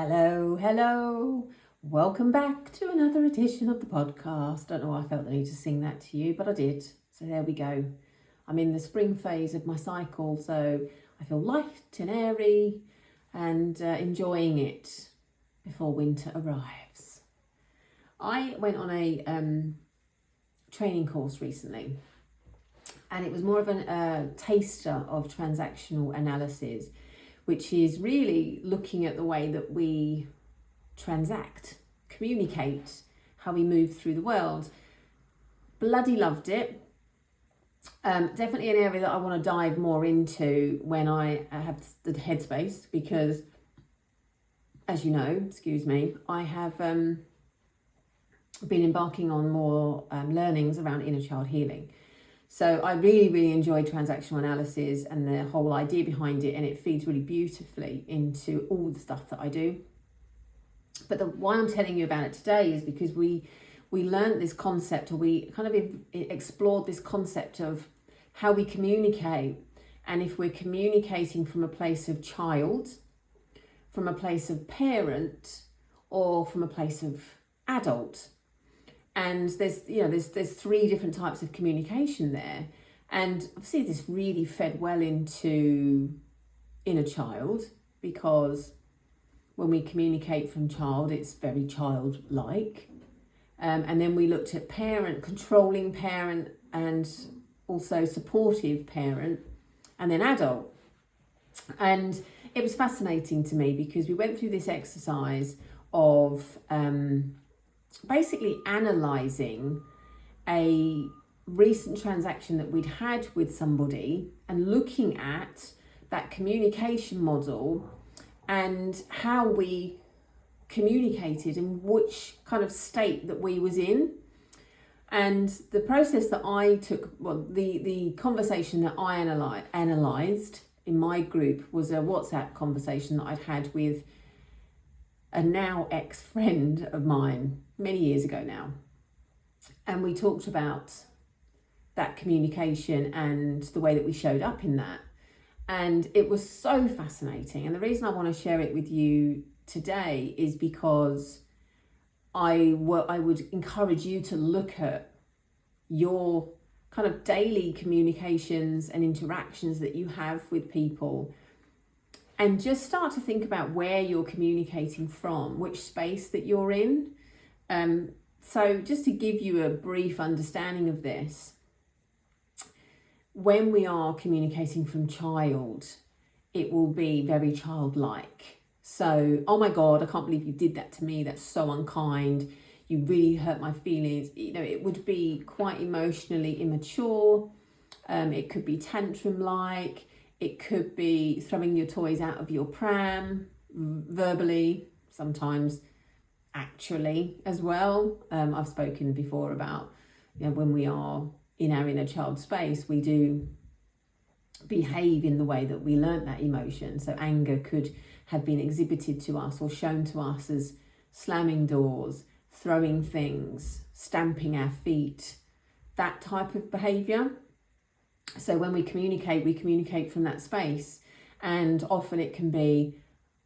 Hello. Welcome back to another edition of the podcast. Don't know why I felt the need to sing that to you, but I did. So there we go. I'm in the spring phase of my cycle, so I feel light and airy and enjoying it before winter arrives. I went on a training course recently, and it was more of a taster of transactional analysis, which is really looking at the way that we transact, communicate, how we move through the world. Bloody loved it. Definitely an area that I want to dive more into when I have the headspace, because, as you know, I have been embarking on more learnings around inner child healing. So I really enjoy transactional analysis and the whole idea behind it, and it feeds really beautifully into all the stuff that I do. But why I'm telling you about it today is because we learned this concept, or we kind of explored this concept of how we communicate, and if we're communicating from a place of child, from a place of parent, or from a place of adult. And there's three different types of communication there. And obviously this really fed well into inner child, because when we communicate from child, it's very childlike. And then we looked at parent, controlling parent, and also supportive parent, and then adult. And it was fascinating to me because we went through this exercise of basically analysing a recent transaction that we'd had with somebody and looking at that communication model and how we communicated and which kind of state that we was in. And the process that I took, the conversation that I analysed in my group was a WhatsApp conversation that I'd had with a now ex-friend of mine many years ago now. And we talked about that communication and the way that we showed up in that. And it was so fascinating. And the reason I want to share it with you today is because I would encourage you to look at your kind of daily communications and interactions that you have with people, and just start to think about where you're communicating from, which space that you're in. So just to give you a brief understanding of this, when we are communicating from child, it will be very childlike. So, oh my God, I can't believe you did that to me. That's so unkind. You really hurt my feelings. It would be quite emotionally immature. It could be tantrum-like. It could be throwing your toys out of your pram, verbally, sometimes actually as well. I've spoken before about, when we are in our inner child space, we do behave in the way that we learnt that emotion. So anger could have been exhibited to us or shown to us as slamming doors, throwing things, stamping our feet, that type of behaviour. So when we communicate from that space, and often it can be,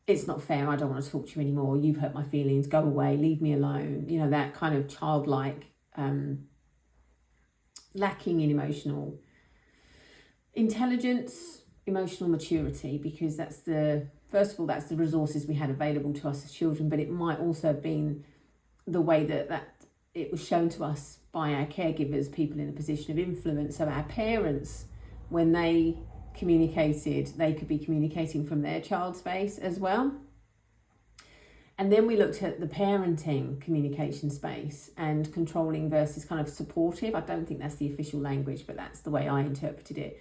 it's not fair, I don't want to talk to you anymore, you've hurt my feelings, go away, leave me alone. That kind of childlike, lacking in emotional intelligence, emotional maturity, because that's the resources we had available to us as children, but it might also have been the way that it was shown to us by our caregivers, people in a position of influence. So our parents, when they communicated, they could be communicating from their child space as well. And then we looked at the parenting communication space and controlling versus kind of supportive. I don't think that's the official language, but that's the way I interpreted it.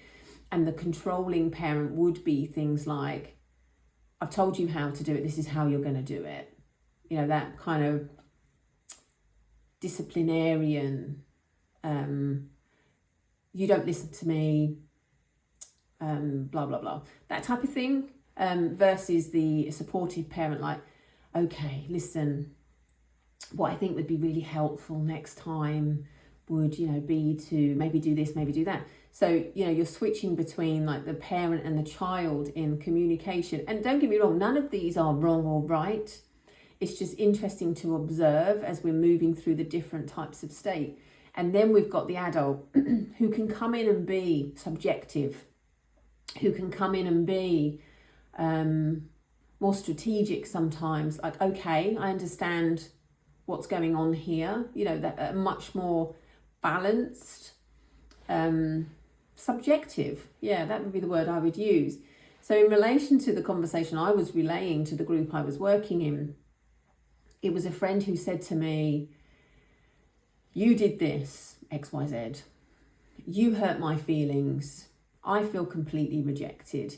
And the controlling parent would be things like, I've told you how to do it, this is how you're going to do it. That kind of disciplinarian, you don't listen to me, blah, blah, blah. That type of thing, versus the supportive parent, like, okay, listen, what I think would be really helpful next time would, be to maybe do this, maybe do that. So, you're switching between like the parent and the child in communication. And don't get me wrong, none of these are wrong or right. It's just interesting to observe as we're moving through the different types of state. And then we've got the adult who can come in and be subjective, who can come in and be more strategic sometimes. Like, okay, I understand what's going on here. That much more balanced, subjective. Yeah, that would be the word I would use. So in relation to the conversation I was relaying to the group I was working in, it was a friend who said to me, you did this, XYZ. You hurt my feelings. I feel completely rejected.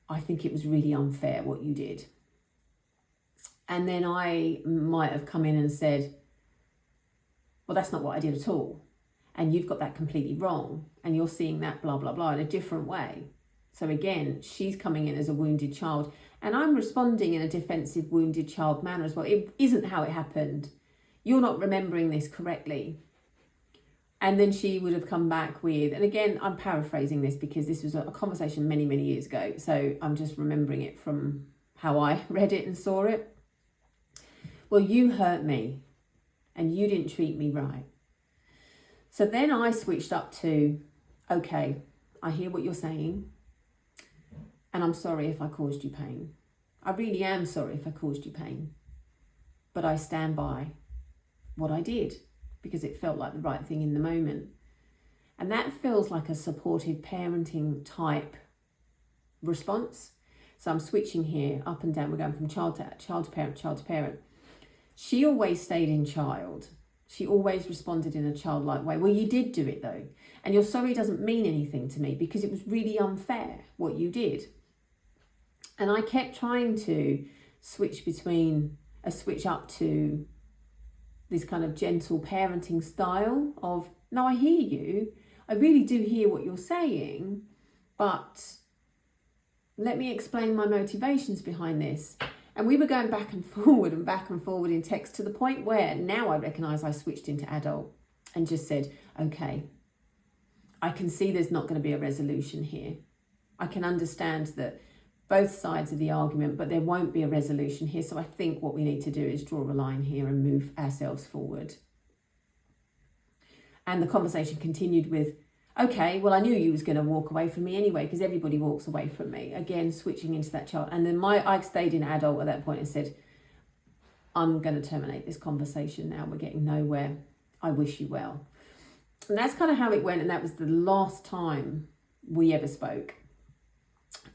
I think it was really unfair what you did. And then I might have come in and said, well, that's not what I did at all. And you've got that completely wrong. And you're seeing that blah, blah, blah in a different way. So again, she's coming in as a wounded child. And I'm responding in a defensive, wounded child manner as well. It isn't how it happened. You're not remembering this correctly. And then she would have come back with, and again, I'm paraphrasing this because this was a conversation many, many years ago. So I'm just remembering it from how I read it and saw it. Well, you hurt me and you didn't treat me right. So then I switched up to, okay, I hear what you're saying. And I'm sorry if I caused you pain. I really am sorry if I caused you pain. But I stand by what I did because it felt like the right thing in the moment. And that feels like a supportive parenting type response. So I'm switching here up and down. We're going from child to parent, child to parent. She always stayed in child. She always responded in a childlike way. Well, you did do it though. And your sorry doesn't mean anything to me because it was really unfair what you did. And I kept trying to switch up to this kind of gentle parenting style of, no, I hear you. I really do hear what you're saying, but let me explain my motivations behind this. And we were going back and forward in text to the point where now I recognise I switched into adult and just said, okay, I can see there's not going to be a resolution here. I can understand that both sides of the argument, but there won't be a resolution here. So I think what we need to do is draw a line here and move ourselves forward. And the conversation continued with, okay, well, I knew you was going to walk away from me anyway, because everybody walks away from me. Again, switching into that child. And then I stayed in adult at that point and said, I'm going to terminate this conversation now. We're getting nowhere. I wish you well. And that's kind of how it went. And that was the last time we ever spoke.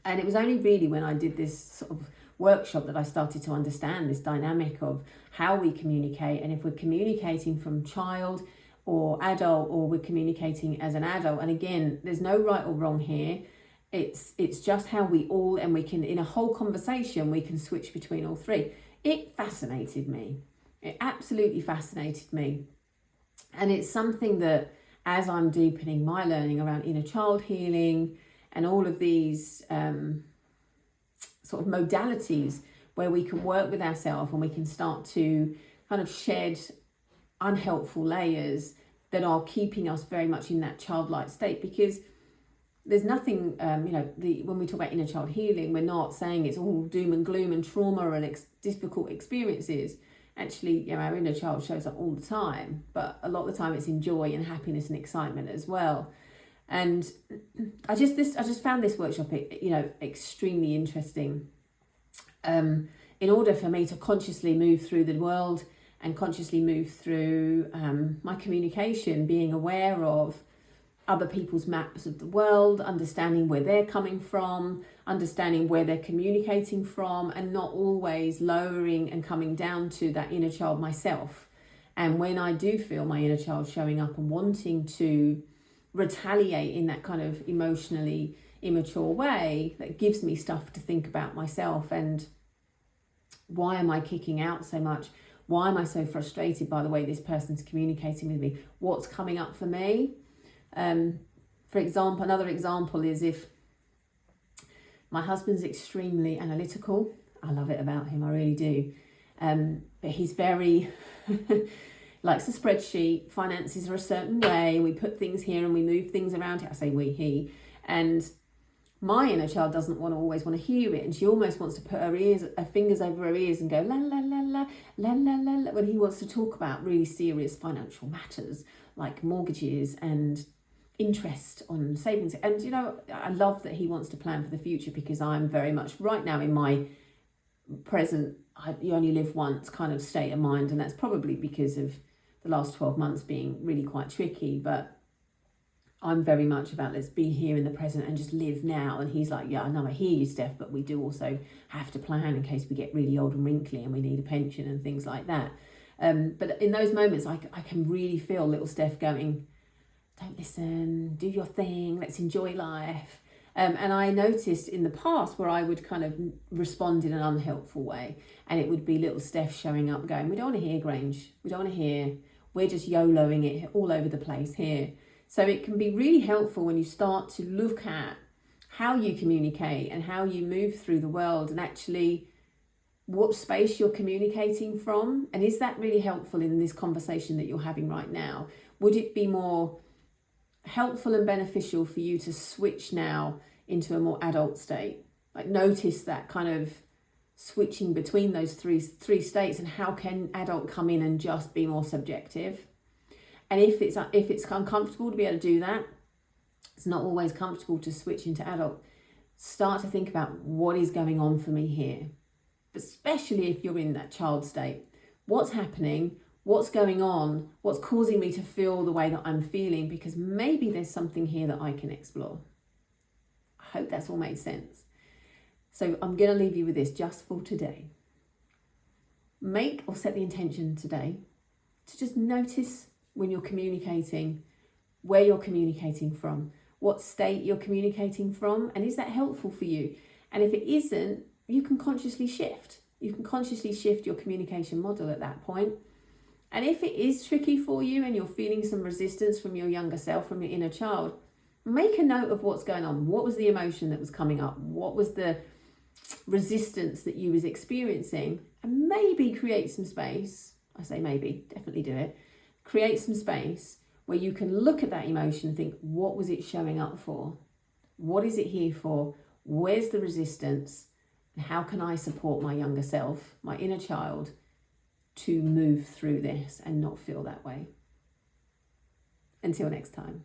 And it was only really when I did this sort of workshop that I started to understand this dynamic of how we communicate. And if we're communicating from child or adult, or we're communicating as an adult. And again, there's no right or wrong here. It's just how we all, and we can, in a whole conversation, we can switch between all three. It fascinated me. It absolutely fascinated me. And it's something that, as I'm deepening my learning around inner child healing and all of these sort of modalities where we can work with ourselves and we can start to kind of shed unhelpful layers that are keeping us very much in that childlike state, because there's nothing, when we talk about inner child healing, we're not saying it's all doom and gloom and trauma and difficult experiences. Actually, our inner child shows up all the time, but a lot of the time it's in joy and happiness and excitement as well. And I just found this workshop, extremely interesting. In order for me to consciously move through the world and consciously move through my communication, being aware of other people's maps of the world, understanding where they're coming from, understanding where they're communicating from, and not always lowering and coming down to that inner child myself. And when I do feel my inner child showing up and wanting to retaliate in that kind of emotionally immature way, that gives me stuff to think about myself. And why am I kicking out so much? Why am I so frustrated by the way this person's communicating with me? What's coming up for me? For example, another example is if my husband's extremely analytical. I love it about him, I really do. But he's very, likes a spreadsheet, finances are a certain way, we put things here and we move things around. I say we, he. And my inner child doesn't always want to hear it, and she almost wants to put her fingers over her ears and go la la la la la la la la when he wants to talk about really serious financial matters like mortgages and interest on savings. And I love that he wants to plan for the future, because I'm very much right now in my present you only live once kind of state of mind, and that's probably because of the last 12 months being really quite tricky. But I'm very much about let's be here in the present and just live now. And he's like, yeah, I know, I hear you, Steph, but we do also have to plan in case we get really old and wrinkly and we need a pension and things like that. But in those moments, I can really feel little Steph going, don't listen, do your thing, let's enjoy life. And I noticed in the past where I would kind of respond in an unhelpful way, and it would be little Steph showing up going, we don't want to hear, Grange, we don't want to hear, we're just YOLOing it all over the place here. So it can be really helpful when you start to look at how you communicate and how you move through the world, and actually what space you're communicating from. And is that really helpful in this conversation that you're having right now? Would it be more helpful and beneficial for you to switch now into a more adult state? Like, notice that kind of switching between those three states, and how can adult come in and just be more subjective. And if it's uncomfortable to be able to do that, it's not always comfortable to switch into adult. Start to think about what is going on for me here, especially if you're in that child state. What's happening? What's going on? What's causing me to feel the way that I'm feeling? Because maybe there's something here that I can explore. I hope that's all made sense. So I'm going to leave you with this just for today. Make or set the intention today to just notice when you're communicating, where you're communicating from, what state you're communicating from, and is that helpful for you? And if it isn't, you can consciously shift. You can consciously shift your communication model at that point. And if it is tricky for you and you're feeling some resistance from your younger self, from your inner child, make a note of what's going on. What was the emotion that was coming up? What was the resistance that you was experiencing? And maybe create some space. I say maybe, definitely do it. Create some space where you can look at that emotion and think, what was it showing up for? What is it here for? Where's the resistance? And how can I support my younger self, my inner child, to move through this and not feel that way? Until next time.